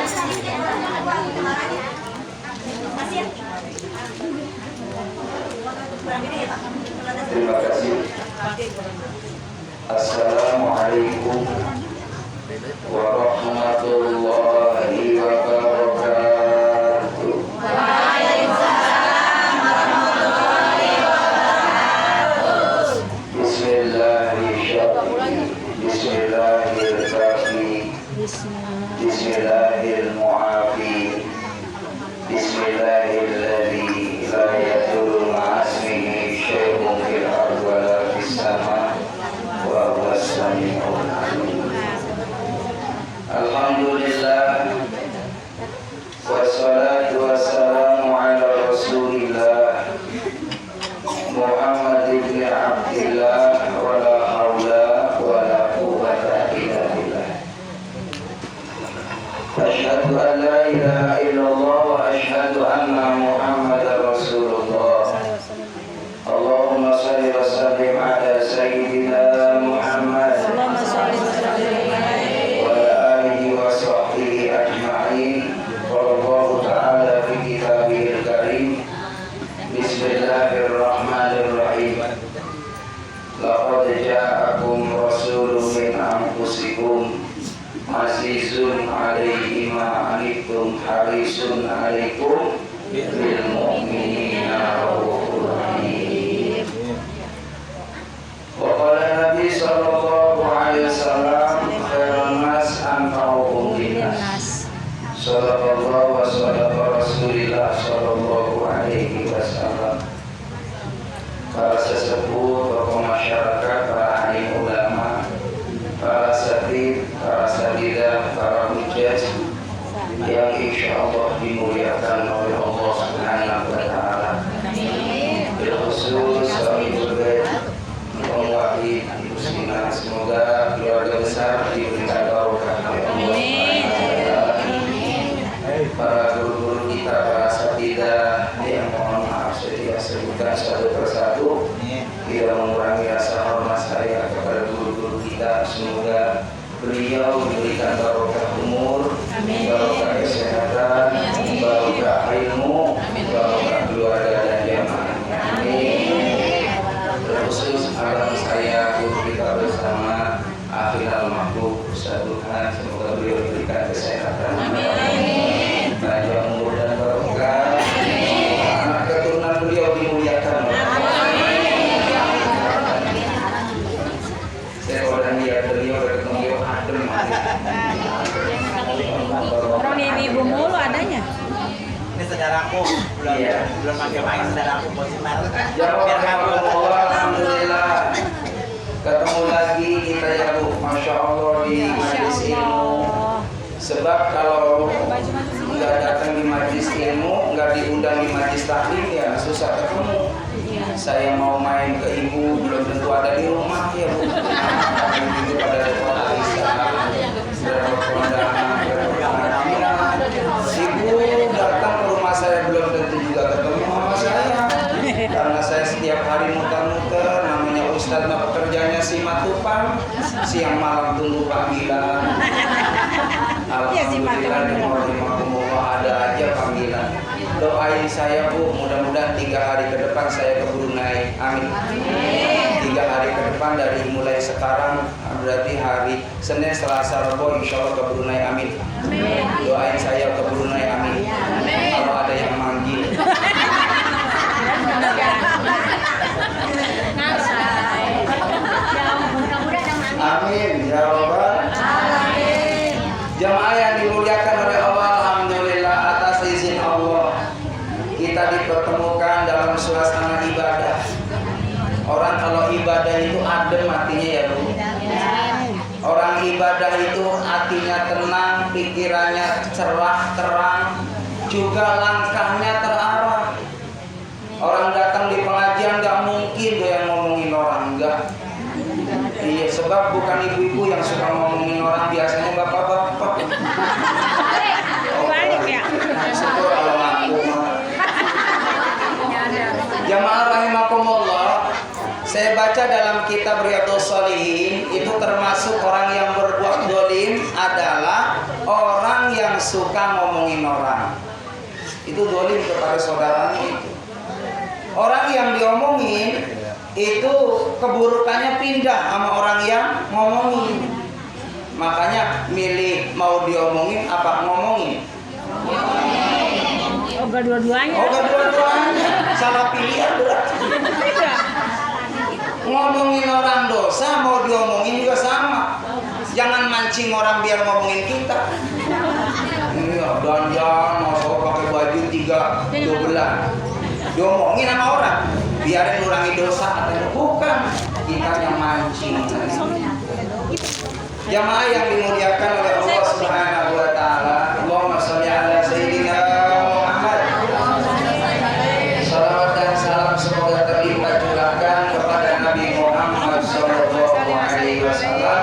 Terima kasih. Assalamualaikum warahmatullahi wabarakatuh. Waalaikumsalam warahmatullahi wabarakatuh. Bismillahirrahmanirrahim. Bismillahirmu'afi. Bismillahilladzi la yadurru ma'asmihi syai'un fil ardi wa la fis sama' wa huwas sami'ul 'alim. Alhamdulillah wassalatu wassalamu ala Rasulillah Muhammad ibn Abdillah wa la haula wa la quwwata illa billah. Asyhadu an la ilaha illallah wa asyhadu anna Muhammadar Rasulullah. Allahumma shalli wa sallim ala sayyidina Muhammad wa ala alihi wa sahbihi ajma'in. Wallahu ta'ala fi kitabihil karim. Bismillahirrahmanirrahim. Laqad ja'akum rasulun min anfusikum azizun 'alaihi ma 'anittum harisun 'alaikum bil mu'minina raufur rahim. Wa qala Nabi sallallahu alaihi wasallam khairun nas anfa'uhum linnas. Sallallahu wa sallama Rasulillah sallallahu alaihi wasallam. Para sesepuh, tokoh masyarakat, para ahli ulama, para satib, para sadidah, para hujjah yang insya Allah dimuliakan oleh Allah Subhanahu wa Ta'ala. Bil khusus Sahibul Bait, Wahid, Muslimah, semoga keluarga besar diberikan barokah oleh Allah. Para guru-guru kita, para satidah yang mohon maaf saya tidak sebutkan satu persatu, tidak mengurangi rasa hormat saya kepada guru-guru kita. Semoga beliau diberikan barokah umur, barokah kesehatan, barokah ilmu, barokah keluarga dan jamaahnya. Amin. Terkhusus alam saya guru kita bersama Akhirul Makhluk Ustaz Tuhan, semoga beliau diberikan kesehatan. Amin. Panjang umur dan barokah. Anak keturunan beliau dimuliakan. Saya kalau dan lihat beliau ketemu beliau adem. Orang ibu mulu adanya. Ini saudaraku, belum pakai main saudaraku positif. Jawab Allah, alhamdulillah. Ketemu lagi kita ya Bu, Masya Allah di majlis ilmu. Sebab kalau nggak datang di majlis ilmu, nggak diundang di majlis taklim ya susah ketemu. Saya mau main ke ibu belum tentu ada di rumah ya Bu. Ibu pada kota Islam, berkondangan, ibu datang ke rumah saya belum tentu juga ketemu sama saya. Karena saya setiap hari muter-muter, namanya Ustadz mah pekerjaannya simatupang, siang malam tunggu panggilan. Alhamdulillah ada aja panggilan. Doain saya Bu, mudah-mudahan 3 hari ke depan saya ke Brunei. Amin. 3 hari ke depan dari mulai sekarang, berarti hari Senin, Selasa, Rabu, insya Allah ke Brunei. Amin. Doain saya ke Brunei. Amin. Kalau ada yang manggil. Amin ya Rabbal alamin. Jamaah yang dimuliakan oleh Allah, alhamdulillah atas izin Allah kita dipertemukan dalam suasana ibadah. Orang kalau ibadah itu adem hatinya ya Bu. Orang ibadah itu hatinya tenang, pikirannya cerah terang, juga langkahnya terarah. Orang datang di pengajian nggak mungkin tuh yang ngomongin orang, enggak. Iya, sebab bukan ibu-ibu yang suka ngomongin orang, biasanya bapak-bapak. Balik ya. Syukur kalau ngaku. Jamaah rahimakumullah, saya baca dalam kitab Riyadhus Shalihin itu termasuk orang yang berbuat dolim adalah orang yang suka ngomongin orang. Itu zalim kepada saudaranya itu. Orang yang diomongin itu keburukannya pindah sama orang yang ngomongin. Makanya milih mau diomongin apa ngomongin? Oh, gak dua-duanya. Oh, gak dua-duanya. Salah pilihan berarti. Ngomongin orang dosa mau diomongin juga sama. Jangan mancing orang biar ngomongin kita. Iya, dandan mau pakai baju 3 diomongin sama orang biarin ngurangi dosa atau bukan, kita yang mancing. Jamaah yang dimuliakan oleh Allah Subhanahu wa taala, Allahumma shalli ala sayyidina Muhammad. Salawat dan salam semoga terlimpah curahkan kepada Nabi Muhammad sallallahu alaihi wasallam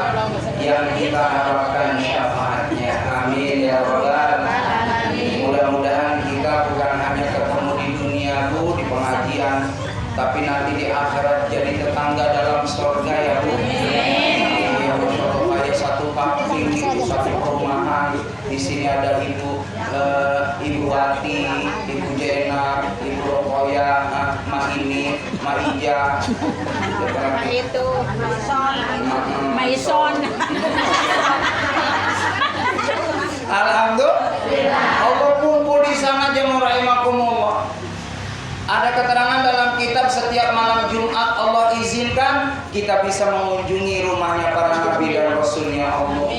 yang kita harapkan syafaatnya. Amin ya rabbal alamin. Mudah-mudahan kita bukan hanya ketemu di dunia Bu, di pengajian, tapi nanti di akhirat jadi tetangga dalam surga ya Bu. Ya Masya Allah, kayak satu kampung itu, satu perumahan. Di sini ada Ibu Wati, Ibu Jena, Ibu Rokoya, Ma Ini, Ma Ija. Itu Maison. Alhamdulillah. Allah kumpul di sana jemaah rahimakumullah. Ada keterangan dalam kitab setiap malam Jumat Allah izinkan kita bisa mengunjungi rumahnya para nabi dan rasulnya Allah.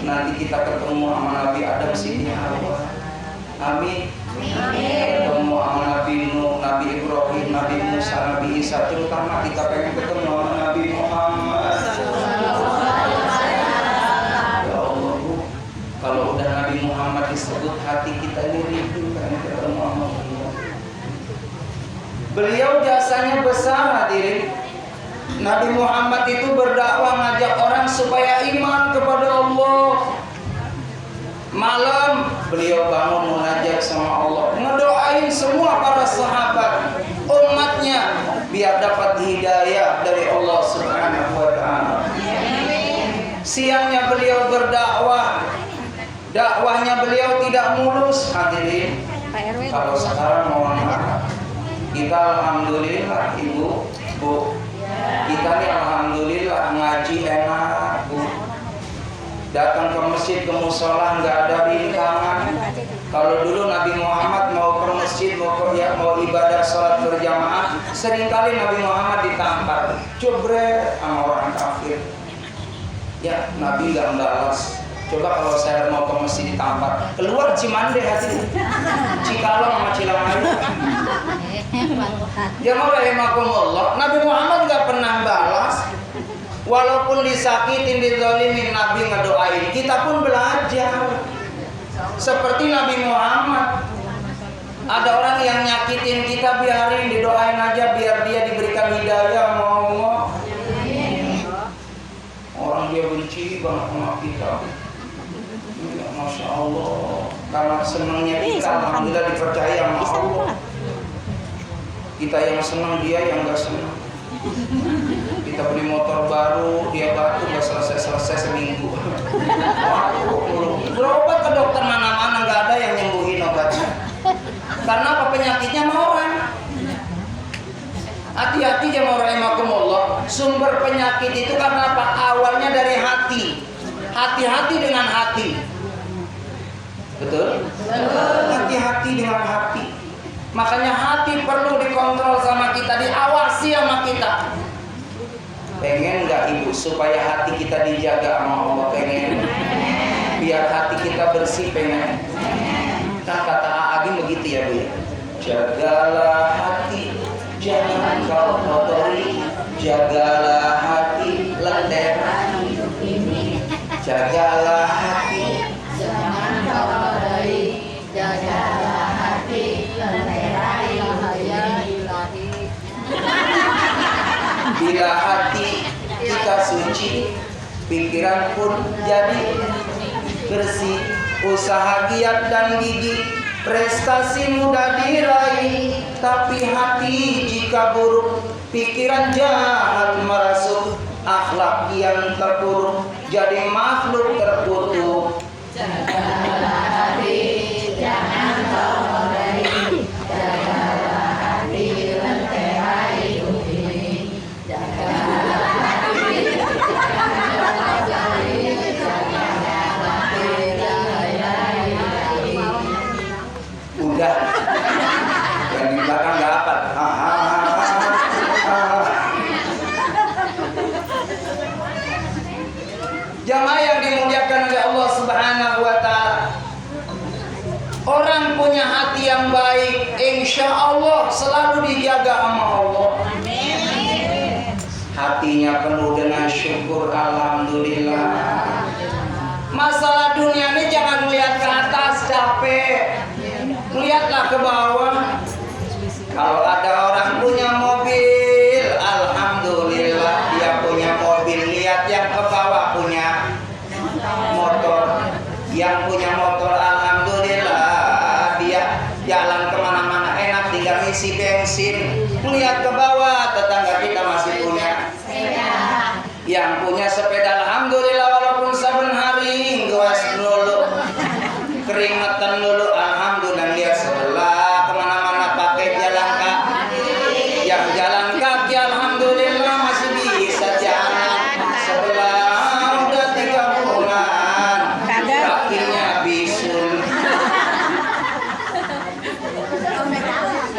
Nanti kita ketemu sama Nabi Adam Siti Hawa. Amin. Ketemu sama Nabi Nuh, Nabi Ibrahim, Nabi Musa, Nabi Isa. Terutama kita pengen ketemu sama Nabi Muhammad. Ya Allah Bu, kalau udah Nabi Muhammad disebut hati kita ini rindu pengen ketemu sama beliau. Beliau jasanya besar hadirin. Nabi Muhammad itu berdakwah ngajak orang supaya iman kepada Allah. Malam beliau bangun munajat sama Allah, ngedoain semua para sahabat, umatnya biar dapat hidayah dari Allah Subhanahu wa taala. Siangnya beliau berdakwah. Dakwahnya beliau tidak mulus hadirin. Kalau sekarang mohon maaf, kita alhamdulillah Ibu, Bu, kita nih alhamdulillah ngaji enak Bu. Datang ke masjid, ke musola nggak ada rintangan. Kalau dulu Nabi Muhammad mau ke masjid, mau ibadah sholat berjamaah, seringkali Nabi Muhammad ditampar, jebret sama orang kafir. Ya Nabi nggak membalas. Coba kalau saya mau ke masjid ditampar, keluar Cimande hati, Cikalong sama Cilangayu. Jamaah rahimakumullah, Nabi Muhammad nggak pernah balas. Walaupun disakitin, dizalimin, Nabi ngedoain. Kita pun belajar seperti Nabi Muhammad. Ada orang yang nyakitin kita, biarin, didoain aja biar dia diberikan hidayah. Mau orang dia benci banget sama kita. Ya, Masya Allah, karena senangnya kita alhamdulillah dipercaya sama Allah. Kita yang senang, dia yang gak senang. Kita beli motor baru, dia batu gak selesai seminggu. Berobat ke dokter mana-mana gak ada yang nyembuhin obatnya. Karena apa? Penyakitnya sama orang. Hati-hati jemaah rahimakumullah. Sumber penyakit itu karena apa? Awalnya dari hati. Hati-hati dengan hati. Betul? Hati-hati dengan hati. Makanya hati perlu dikontrol sama kita, diawasi sama kita. Pengen nggak Ibu supaya hati kita dijaga sama Allah? Pengen. Biar hati kita bersih, pengen. Kan kata Agim begitu ya Bu. Jagalah hati, jangan kau kotori. Jagalah hati, lentera hidup ini. Jagalah hati, jangan kau kotori. Jagalah hati, lentera hidup ini. Bila hati kita suci, pikiran pun jadi bersih. Usaha giat dan gigih, prestasi mudah diraih. Tapi hati jika buruk, pikiran jahat merasuk. Akhlak yang terpuruk, jadi makhluk terkutuk. Jagalah insya Allah selalu dijaga sama Allah. Hatinya penuh dengan syukur, alhamdulillah. Masalah dunia ini jangan melihat ke atas capek, lihatlah ke bawah. Kalau ada orang punya mobil, alhamdulillah dia punya mobil. Lihat yang ke bawah punya motor. Yang punya motor, alhamdulillah dia jalan kemana-mana enak, tinggal isi bensin. Lihat ke bawah, tetangga kita masih punya. Yang punya sepeda, alhamdulillah walaupun saben hari goes dulu, keringetan dulu, alhamdulillah. Lihat sebelah kemana-mana pakai jalan kaki. Yang jalan kaki, alhamdulillah masih bisa jalan. Sebelah udah 3 bulan, kakinya bisul.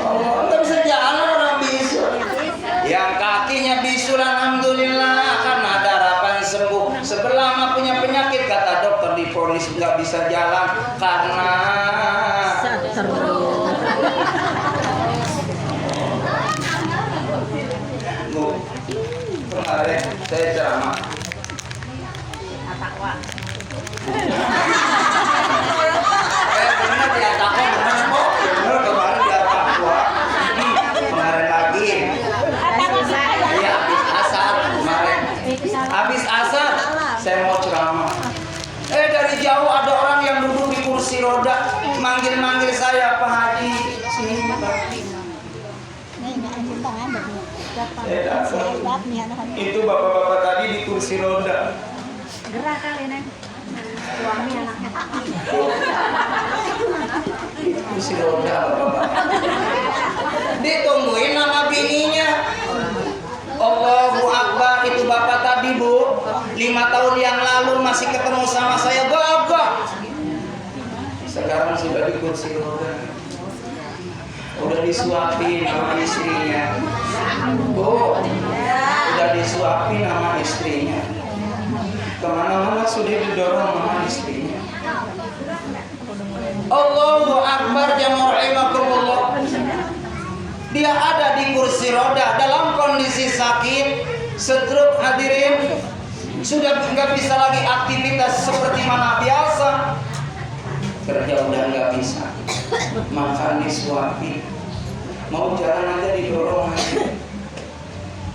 Oh, nggak bisa jalan orang bisul. Yang kakinya bisul, alhamdulillah karena ada harapan sembuh. Sebelah mah punya penyakit, kata dokter divonis nggak bisa jalan karena Bu, kemarin saya ceramah. Benar dia takut, benar kemarin dia takut. Kemarin lagi. Iya, habis asar kemarin. Habis asar saya mau ceramah. Dari jauh ada orang yang duduk di kursi roda manggil-manggil saya, Pak Haji. Sini, Pak. Saya datang. Itu bapak-bapak tadi di kursi roda. Gerak kali neng. Suami anaknya. Kursi roda bapak. Ditungguin nama bininya. Allahu Akbar, itu bapak tadi Bu 5 tahun yang lalu masih ketemu sama saya gagah. Sekarang sudah di kursi roda. Udah disuapin sama istrinya. Bu, udah disuapin sama istrinya. Kemana-mana sudah didorong sama istrinya. Allahu Akbar, jamaah rahimakumullah. Dia ada di kursi roda dalam kondisi sakit, stroke hadirin, sudah nggak bisa lagi aktivitas seperti mana biasa, kerja udah nggak bisa, makan disuapin, mau jalan aja didorong aja.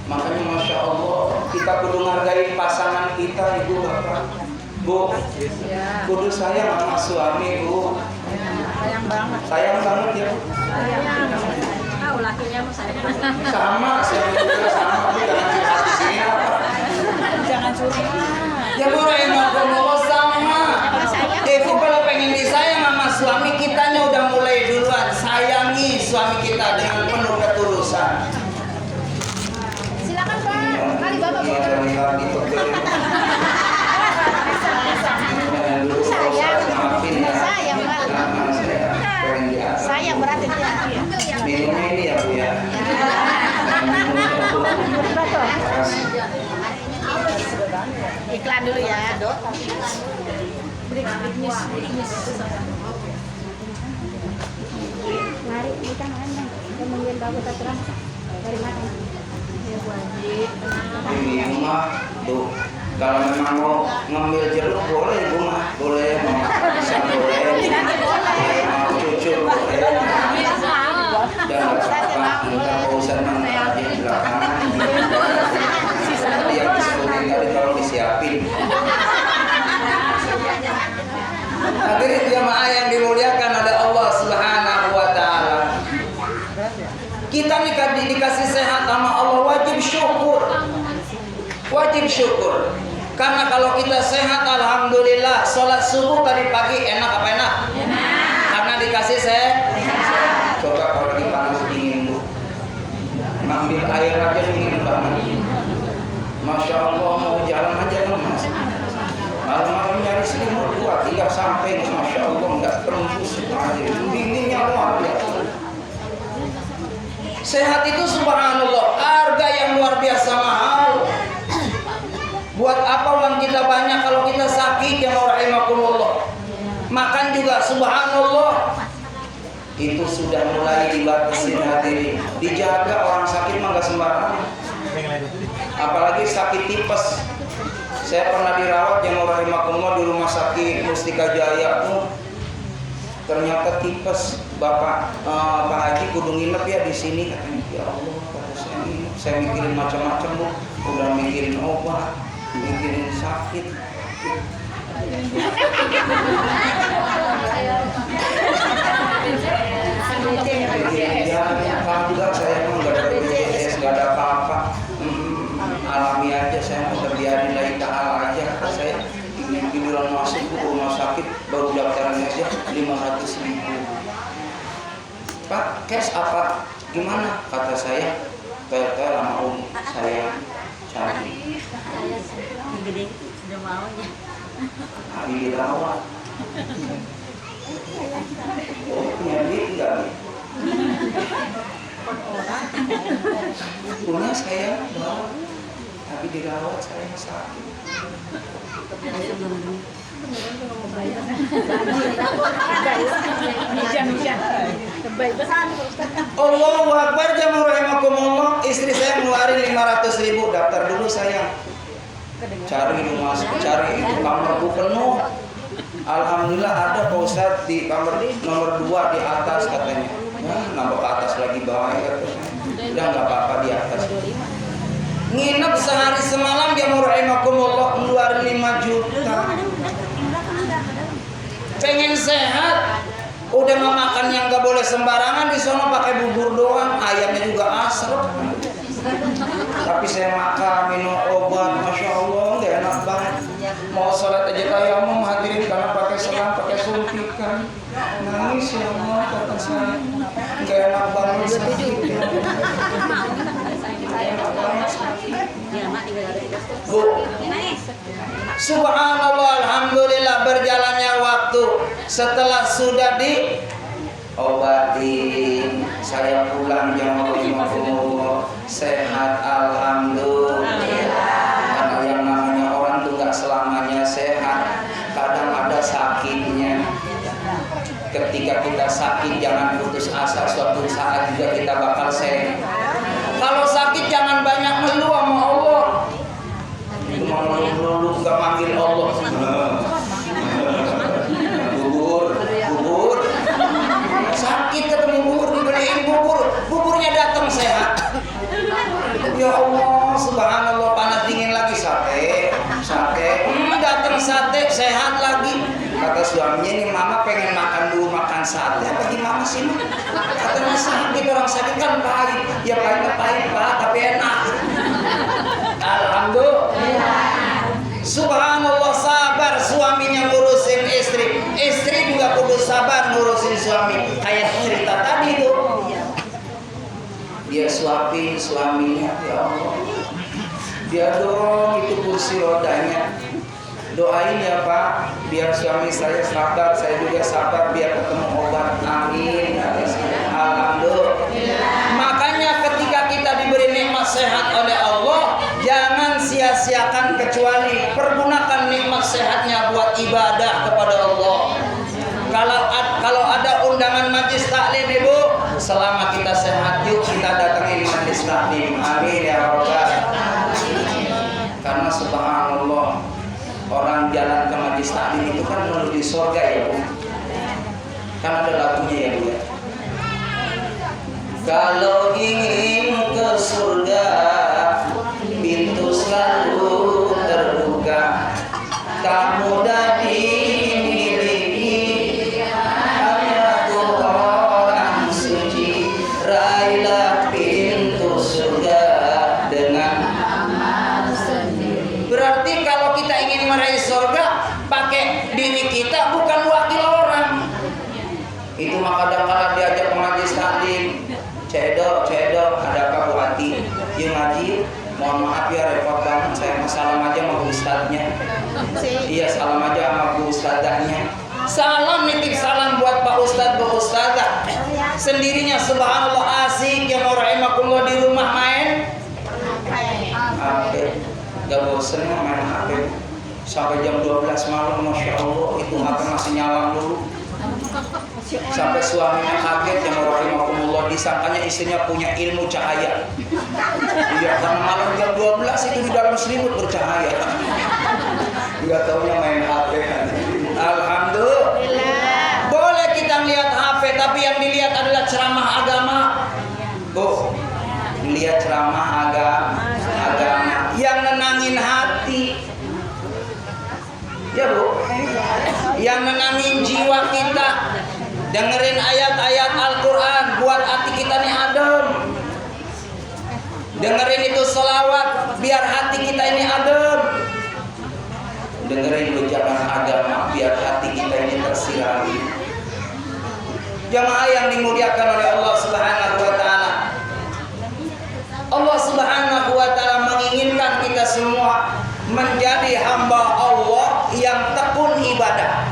Makanya masya Allah kita kudu menghargai pasangan kita, ibu bapak. Bu, kudu sayang sama suami Bu. Sayang banget. Sayang banget ya. Tahu lakinya mau sayang. Sama, saya juga sama. Bu, jangan curhat di sini apa? Jangan curi. Ya Bu, rahimakumullah sama. Ibu kalau pengen disayang sama suami, kitanya udah mulai duluan. Sayangi suami kita dengan penuh ketulusan. Silakan Pak. Kali Bapak mau. Sayang berarti dia. Minumnya ini ya Bu ya. Iklan dulu ya. Mari kita makan. Kita mungkin bagus terang. Mari makan. Ini rumah tuh. Kalau memang mau ngambil jeruk boleh Bu mah, boleh mau pisang boleh, mau cucur boleh. Dan apa ntar bosan mana di belakang. Seperti yang disebutin tadi kalau disiapin. Hadirin jamaah yang dimuliakan oleh Allah Subhanahu wa taala. Kita dikasih sehat sama Allah, wajib syukur. Wajib syukur. Karena kalau kita sehat, alhamdulillah, sholat subuh tadi pagi enak apa enak? Karena dikasih sehat. Coba kalau lagi panas dingin Bu, ngambil air aja dingin banget. Masya Allah, mau jalan aja lemas. Malam-malam nyari selimut kuat, tidak sampai. Masya Allah, nggak tembus aja. Dinginnya luar biasa. Sehat itu subhanallah, harga yang luar biasa mahal. Buat apa uang kita banyak kalau kita sakit, ya rahimakumullah. Makan juga subhanallah. itu sudah mulai dibatasi hadirin. Dijaga, orang sakit mah nggak sembarangan. Apalagi sakit tipes. Saya pernah dirawat yang rahimakumullah di rumah sakit Mustika Jaya. Ternyata tipes. Bapak Pak Haji kudu nginep ya di sini, katanya. Ya Allah, kata saya nginep. Saya mikirin macam-macam, Bu. Udah mikirin obat, mikirin sakit. Ya, alhamdulillah saya emang nggak ada BPJS, nggak ada apa-apa. Alami aja, saya mau terbiarin lagi ta'ala aja. Kata saya giliran masuk ke rumah sakit baru daftarannya aja 500.000. Pak, cash apa? Gimana? Kata saya, PRT sama Om saya cari. Gede udah maunya. Hari dirawat. Oh, punya duit enggak? Punya saya bawa, tapi dirawat saya sakit. Allahu Akbar, jamaah rahimakumullah. Istri saya ngeluarin 500.000, daftar dulu sayang. Cari rumah, cari itu kamar bu penuh. Alhamdulillah ada Pak Ustadz di kamar nomor 2 di atas katanya. Ya, nambah ke atas lagi bawah ya katanya. Udah nggak apa-apa di atas. Nginep sehari semalam jamaah rahimakumullah, ngeluarin 5 juta. Pengen sehat, udah mau makan yang nggak boleh sembarangan, di sono pakai bubur doang, ayamnya juga asrep. Tapi saya makan, minum obat, masya Allah, nggak enak banget. Mau sholat aja tayamum hadirin karena pakai selang, pakai suntikan. Nangis ya Allah, kata saya, nggak enak banget sakit. Bu, subhanallah, alhamdulillah berjalannya waktu. Setelah sudah diobatin, saya pulang jam 5 sehat alhamdulillah. Karena yang namanya orang tuh gak selamanya sehat, kadang ada sakitnya. Ketika kita sakit jangan putus asa, suatu saat juga kita bakal sehat. Kalau sakit jangan banyak ngeluh sama Allah. Cuma ngeluh gak manggil Allah. Bubur. Sakit ketemu bubur, dibeliin buburnya datang sehat. Ya Allah, subhanallah, panas dingin lagi sate. Datang sate sehat lagi. Kata suaminya, ini mama pengen makan sate apa gimana sih? Katanya sakit, orang sakit kan pahit. Ya pahit Pak, tapi enak. Alhamdulillah. Subhanallah, sabar suaminya ngurusin istri juga kudu sabar ngurusin suami. Kayak cerita tadi tuh, dia suapin suaminya, ya Allah, dia dorong itu kursi rodanya. Doain ya Pak, biar suami saya sabar, saya juga sabar, biar ketemu obat. Amin. Alhamdulillah. Makanya ketika kita diberi nikmat sehat oleh Allah, jangan sia-siakan, kecuali pergunakan nikmat sehatnya buat ibadah kepada Allah. Kalau ada undangan majlis taklim Ibu, selama kita sehat, yuk kita datangi majlis taklim. Amin ya Rabbal alamin. Karena subhanallah, orang jalan ke majlis taklim itu kan menuju surga ya Bu. Kan ada lagunya ya Bu ya. Kalau ingin ke surga, pintu selalu terbuka. Tak mudah dimiliki, hanya orang suci. Raihlah pintu surga dengan amal sendiri. Berarti kalau kita ingin meraih surga, pakai diri kita, bukan wakil orang. Itu mah kadang-kadang diajak pengaji taklim. Cedok, ada apa Bu Ati? Dia ngaji, mohon maaf ya repot banget, saya salam aja sama Bu Ustadznya. Iya, salam aja sama Bu Ustadzahnya. Salam, nitip salam buat Pak Ustadz, Bu Ustadzah. Sendirinya subhanallah asik, yang rahimakumullah di rumah main HP. Gak bosen main HP sampai jam 12 malam, masya Allah, itu HP masih nyala dulu. Sampai suaminya kaget yang rahimahumullah, disangkanya istrinya punya ilmu cahaya. Iya, karena malam jam 12 itu di dalam selimut bercahaya. Enggak taunya main HP. Alhamdulillah. Boleh kita lihat HP, tapi yang dilihat adalah ceramah agama. Bu, lihat ceramah agama yang nenangin hati. Ya Bu, yang nenangin jiwa kita. Dengerin ayat-ayat Al-Quran, buat hati kita nih adem. Dengerin itu selawat, biar hati kita ini adem. Dengerin ucapan agama, biar hati kita ini tersirami. Jamaah yang dimuliakan oleh Allah Subhanahu wa Ta'ala, Allah Subhanahu wa Ta'ala menginginkan kita semua menjadi hamba Allah yang tekun ibadah.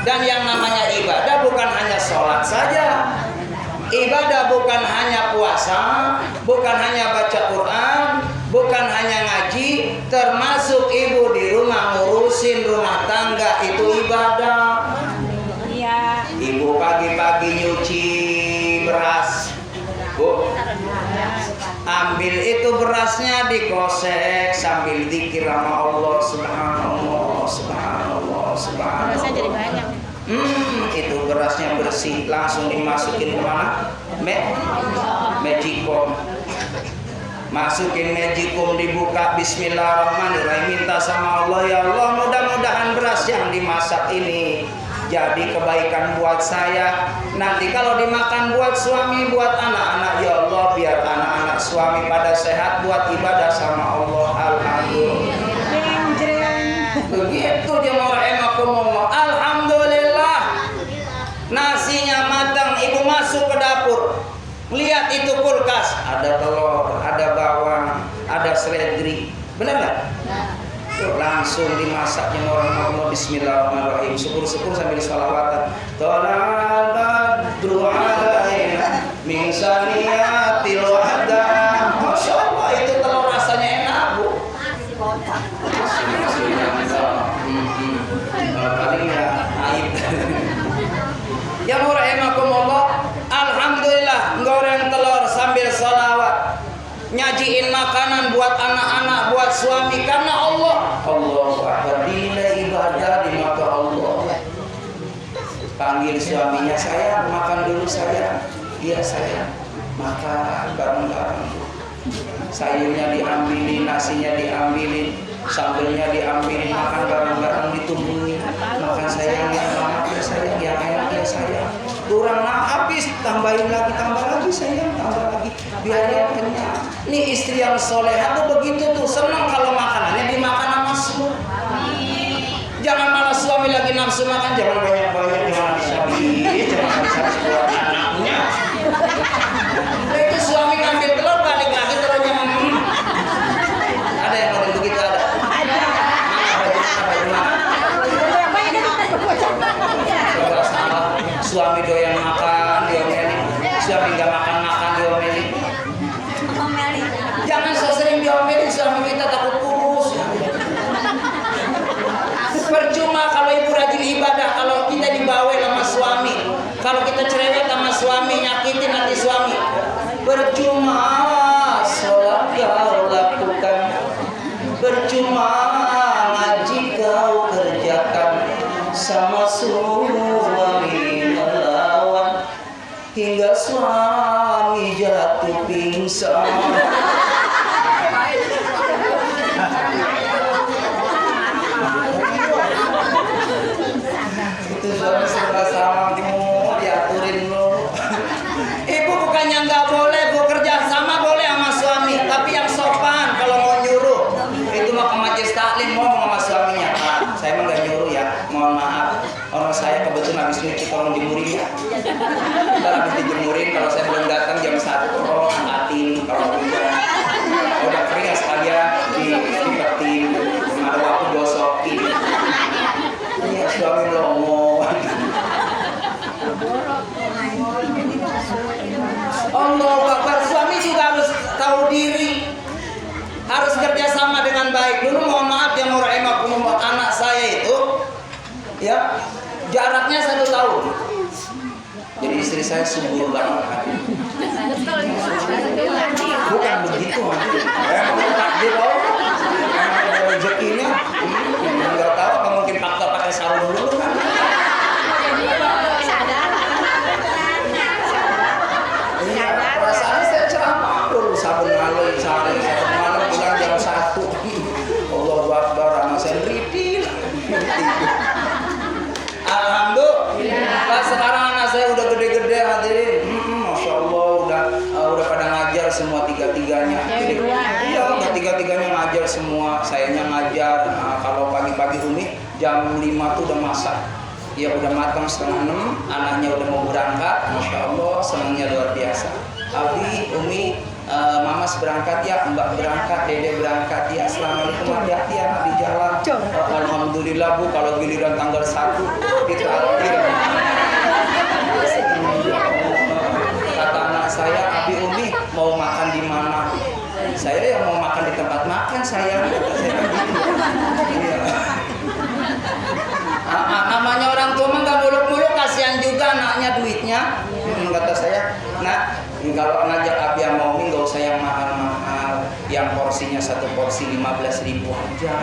Dan yang namanya ibadah bukan hanya sholat saja. Ibadah bukan hanya puasa, bukan hanya baca Quran, bukan hanya ngaji, termasuk ibu di rumah ngurusin rumah tangga itu ibadah. Iya. Ibu pagi-pagi nyuci beras, Bu, ambil itu berasnya dikosek sambil zikir sama Allah, subhanallah, subhanallah, subhanallah. Berasnya jadi banyak. Itu berasnya bersih, langsung dimasukin ke mana? Magicom. Masukin magicom, dibuka, bismillahirrahmanirrahim, minta sama Allah, ya Allah mudah-mudahan beras yang dimasak ini jadi kebaikan buat saya. Nanti kalau dimakan buat suami, buat anak-anak, ya Allah biar anak-anak suami pada sehat buat ibadah sama Allah. Alhamdulillah. Begitu jemaah rahimakumullah. Alhamdulillah. Nasinya matang, ibu masuk ke dapur. Lihat itu kulkas, ada telur, ada bawang, ada seledri. Benar nggak? Langsung dimasak jemaah. Bismillahirrahmanirrahim. Syukur-syukur sambil sholawatan. Tolong doaina min saniyatil wada. Masya Allah, itu telur rasanya enak, Bu. Paling ya aib. Ya rahimakumullah. Alhamdulillah, goreng telur sambil sholawat, nyajiin makanan buat anak-anak, buat suami, karena Allah. Allahu Akbar, dinilai ibadah di mata Allah. Panggil suaminya, sayang makan dulu sayang. Iya sayang, makan bareng-bareng. Sayurnya diambilin, nasinya diambilin, sambelnya diambilin, makan bareng-bareng, ditungguin. Makan sayang, yang enak ya sayang, yang enak ya sayang. Kurang habis, tambahin lagi, tambah lagi sayang, tambah lagi, biar dia kenyang. Ini istri yang solehah tuh begitu tuh, senang kalau makanannya dimakan sama semua. Jangan malah suami lagi nafsu makan, jangan banyak-banyak, jangan habis-habis, jangan habis-habis buat anaknya. Itu suami ngambil telur, balik lagi telurnya. Ada yang model begitu ada? Suami doyan makan, diomelin. Suami nggak makan-makan, diomelin. Jangan so sering diomelin, suami kita takut kurus. Percuma kalau ibu rajin ibadah, kalau kita dibawel sama suami, kalau kita cerewet sama suami, nyakitin hati suami. Percuma sholat kau lakukan, percuma ngaji kau kerjakan, sama suami melawan hingga suami jatuh pingsan. Itu suami serba samamu, diaturin lo. Ibu bukannya nggak boleh, bu, kerja sama boleh sama suami, tapi yang sopan kalau mau nyuruh. Itu mah ke majelis taklim ngomong sama suaminya, Pak, saya mah nggak nyuruh ya, mohon maaf. Orang saya kebetulan habis nyuci, tolong jemurin ya. Ntar habis dijemurin, kalau saya belum datang jam 1, tolong angkatin. Kalau udah kering ya sekalian dipetin, ada waktu gosokin. Ini suami longo. Allahu Akbar. Suami juga harus tahu diri, harus kerjasama dengan baik. Dulu mohon maaf ya rahimakumullah, anak saya itu ya Jaraknya 1 tahun. Jadi istri saya subur banget. Bukan begitu, takdir loh. Ada rezekinya. Nggak tahu apa mungkin faktor pakai sarung dulu kan. Iya, perasaan saya ceramah dulu sabun malam sehari, sabun malam pulang jam 1. Allahu Akbar, anak saya ripil. Alhamdulillah. Pas sekarang anak saya udah gede-gede hadirin. Masya Allah udah pada ngajar semua tiga-tiganya. Iya, udah tiga-tiganya ngajar semua. Sayanya ngajar. Nah, kalau pagi-pagi Umi jam 5 tuh udah masak. Ya udah matang setengah 6. Anaknya udah mau berangkat. Masya Allah senangnya luar biasa. Abi, Umi, Mamas berangkat ya, Mbak berangkat, Dede berangkat ya. Assalamualaikum, hati-hati ya di jalan. Alhamdulillah Bu, kalau giliran tanggal 1 kita akhir. Kata anak saya, Abi Umi mau makan di mana? Saya ya mau makan di tempat makan saya. Kata saya kan gitu. Iya. Namanya orang tua mah nggak muluk-muluk, kasihan juga anaknya duitnya. Kata saya, nah kalau ngajak Abi sama Umi nggak usah yang mahal-mahal, yang porsinya satu porsi 15.000 aja.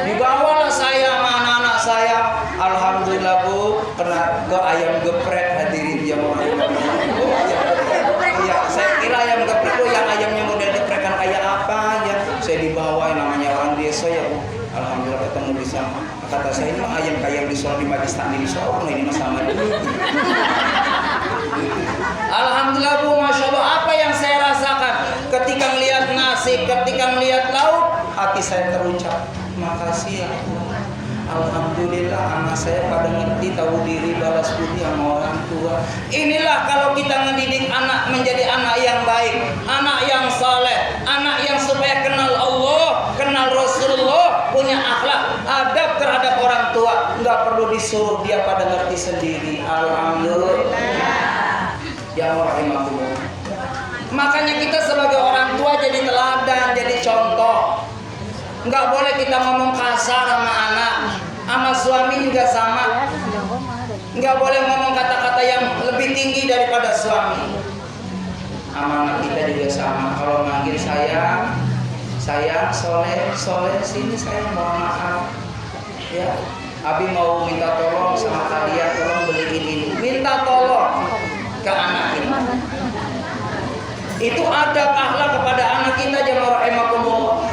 Dibawalah saya sama anak-anak saya, alhamdulillah Bu, kena ke ayam geprek hadirin jamaah. Iya, saya kira ayam geprek itu yang ayamnya model geprekan kayak apa ya. Saya dibawa namanya orang desa ya Bu. Alhamdulillah ketemu di sana. Kata saya ini ayam kayak di Solo di Majistan di Solo, ini mah sama. Alhamdulillah Bu, masya Allah, apa yang saya rasakan ketika melihat nasi, ketika melihat lauk, hati saya terucap, makasih ya Bu. Alhamdulillah anak saya pada ngerti, tahu diri, balas budi sama orang tua. Inilah kalau kita mendidik anak menjadi anak yang baik, anak yang saleh, anak yang supaya kenal Allah, kenal Rasulullah, punya akhlak, adab terhadap orang tua, nggak perlu disuruh, dia pada ngerti sendiri. Alhamdulillah. Ya rahimakumullah. Makanya kita sebagai orang tua jadi teladan, jadi contoh. Nggak boleh kita ngomong kasar sama anak, sama suami juga sama. Nggak boleh ngomong kata-kata yang lebih tinggi daripada suami. Sama anak kita juga sama. Kalau manggil sayang, soleh, sini saya mau maaf. Ya, Abi mau minta tolong sama kalian, tolong beliin ini. Minta tolong ke anak ini. Itu ada akhlak kepada anak kita, jemaah rahimakumullah.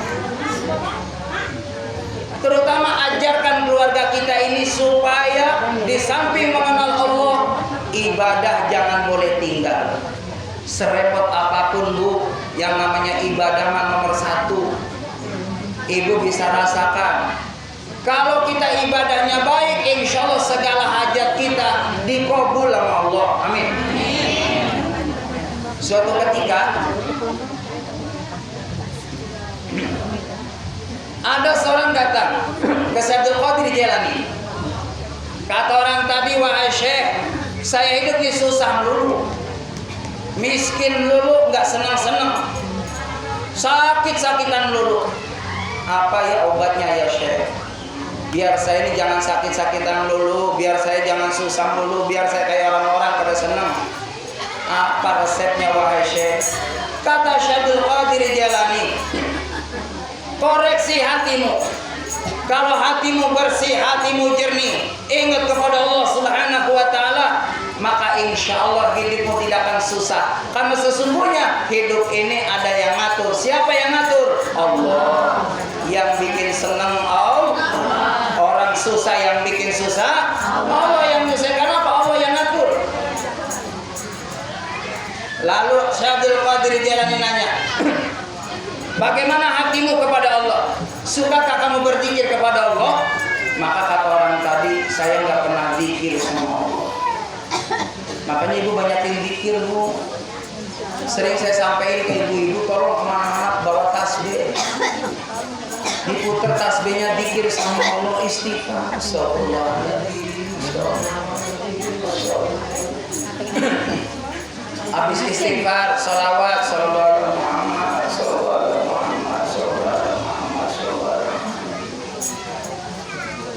Terutama ajarkan keluarga kita ini supaya di samping mengenal Allah, ibadah jangan boleh tinggal. Serepot apapun Bu, yang namanya ibadah nomor 1. Ibu bisa rasakan. Kalau kita ibadahnya baik, insya Allah segala hajat kita dikabul sama Allah. Amin. Suatu ketika ada seorang datang ke Syekh Abdul Qadir Jailani. Kata orang tadi, wahai Syekh, saya hidup di susah melulu, miskin melulu, nggak senang-senang, sakit-sakitan melulu. Apa ya obatnya ya Syekh? Biar saya ini jangan sakit-sakitan melulu, biar saya jangan susah melulu, biar saya kayak orang-orang pada senang. Apa resepnya wahai Syekh? Kata Syekh Abdul Qadir Jailani, koreksi hatimu. Kalau hatimu bersih, hatimu jernih, ingat kepada Allah Subhanahu wa Ta'ala, maka insya Allah hidupmu tidak akan susah. Karena sesungguhnya hidup ini ada yang ngatur. Siapa yang ngatur? Allah. Yang bikin senang Allah. Orang susah yang bikin susah Allah. Yang menyelesaikan apa? Allah yang ngatur. Lalu Syekh Abdul Qadir Jailani nanya, bagaimana hatimu kepada Allah? Sukakah kamu berzikir kepada Allah? Maka kata orang tadi, saya nggak pernah zikir sama Allah. Makanya ibu banyakin zikir Bu. Sering saya sampaikan ke ibu-ibu, tolong anak-anak bawa tasbih. Diputer tasbihnya, zikir sama Allah, istighfar. Habis istighfar, sholawat, sallallahu alaihi Muhammad, sallallahu alaihi Muhammad, sallallahu alaihi Muhammad, sallallahu alaihi Muhammad.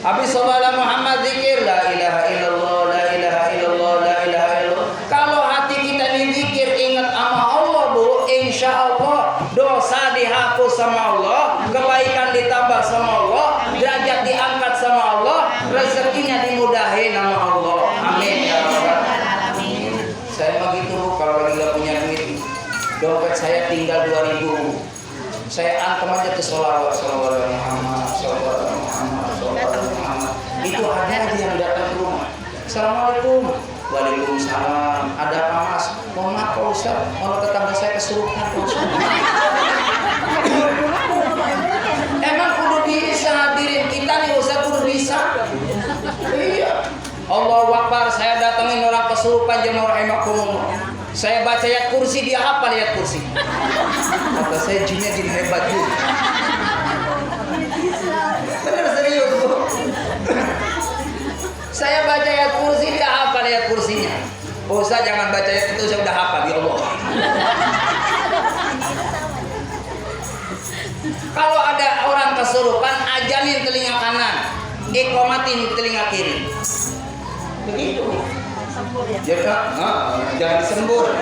Habis sholat Muhammad zikir la ilaha illallah, la ilaha illallah, la ilaha illallah. Kalau hati kita dizikir ingat sama Allah Bu, insya Allah dosa dihapus sama Allah, kebaikan ditambah sama Allah, derajat diangkat sama Allah, rezekinya dimudahin sama Allah. Amin ya rabbal alamin. Saya mah gitu Bu, kalau lagi gak punya duit, dompet saya tinggal 2.000. Saya antem aja ke sholawat Muhammad, sholawat Muhammad, sholawat Muhammad. Itu ada aja yang datang ke rumah. Assalamualaikum. Waalaikumsalam. Ada apa Mas? Mohon maaf Pak Ustaz, mau tetangga saya kesurupan Pak Ustaz. Emang kudu bisa hadirin kita nih Ustaz, kudu bisa. Iya. Allahu Akbar, saya datengin orang kesurupan jemaah rahimakumullah. Saya baca ayat kursi, dia hafal ayat kursi. Kata saya jinnya jin hebat juga. Benar serius Bu. Saya baca ayat kursi, dia hafal ayat kursinya. Oh Ustaz jangan baca ayat itu, saya udah hafal ya Allah. Kalau ada orang kesurupan, ajanin telinga kanan, iqamatin telinga kiri. Begitu. Jangan disembur.